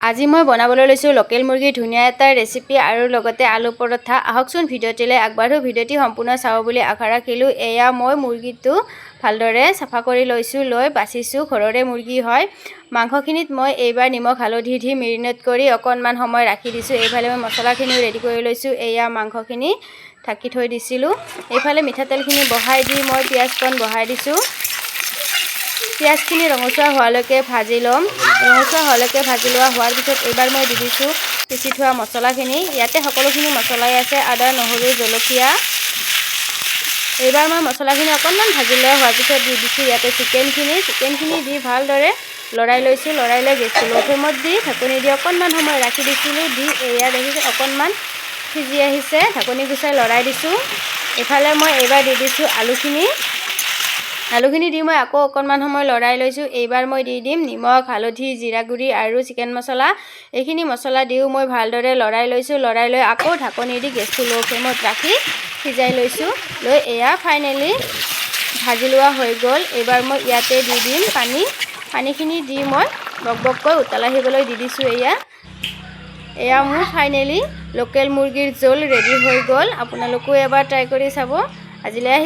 আজি মই বনাবলৈ লৈছোঁ লোকেল মুৰ্গীৰ ধুনীয়া এটা ৰেচিপি আৰু লগতে আলু পৰঠা। আহকচোন ভিডিঅ'টিলৈ আগবাঢ়ো। ভিডিঅ'টি সম্পূৰ্ণ চাব বুলি আশা ৰাখিলোঁ। এয়া মই মুৰ্গীটো ভালদৰে চাফা কৰি লৈছোঁ, লৈ বাছিছোঁ। ঘৰৰে মুৰ্গী হয়। মাংসখিনিত মই এইবাৰ নিমখ হালধি দি মেৰিনেট কৰি অকণমান সময় ৰাখি দিছোঁ। এইফালে মই মছলাখিনিও ৰেডি কৰি লৈছোঁ। এয়া মাংসখিনি ঢাকি থৈ দিছিলোঁ। এইফালে মিঠাতেলখিনি বহাই দি মই পিঁয়াজকণ বহাই দিছোঁ। পিঁয়াজখিনি ৰঙচুৱা হোৱালৈকে ভাজি ল'ম। ৰঙচুৱা হোৱালৈকে ভাজি লোৱা হোৱাৰ পিছত এইবাৰ মই দি দিছোঁ পিচি থোৱা মছলাখিনি। ইয়াতে সকলোখিনি মছলাই আছে, আদা, নহৰু, জলকীয়া। এইবাৰ মই মছলাখিনি অকণমান ভাজি লোৱা হোৱাৰ পিছত দি দিছোঁ ইয়াতে চিকেনখিনি দি ভালদৰে লৰাই লৈছোঁ। লৰাই লৈ গেছটো ল' ফ্লেমত দি ঢাকনি দি অকণমান সময় ৰাখি দিছিলোঁ। দি এয়া দেখিছোঁ অকণমান সিজি আহিছে, ঢাকনি গুচাই লৰাই দিছোঁ। এইফালে মই এইবাৰ দি দিছোঁ আলুখিনি দি মই আকৌ অকণমান সময় লৰাই লৈছোঁ। এইবাৰ মই দি দিম নিমখ, হালধি, জিৰা গুড়ি আৰু চিকেন মছলা। এইখিনি মছলা দিও মই ভালদৰে লৰাই লৈছোঁ। লৰাই লৈ আকৌ ঢাকনি দি গেছটো ল' ফ্লেমত ৰাখি সিজাই লৈছোঁ। লৈ এয়া ফাইনেলি ভাজি লোৱা হৈ গ'ল। এইবাৰ মই ইয়াতে দি দিম পানীখিনি দি মই বকবককৈ উতল আহিবলৈ দি দিছোঁ। এয়া মোৰ ফাইনেলি লোকেল মুৰ্গীৰ জোল ৰেডি হৈ গ'ল। আপোনালোকেও এবাৰ ট্ৰাই কৰি চাব। আজিলৈ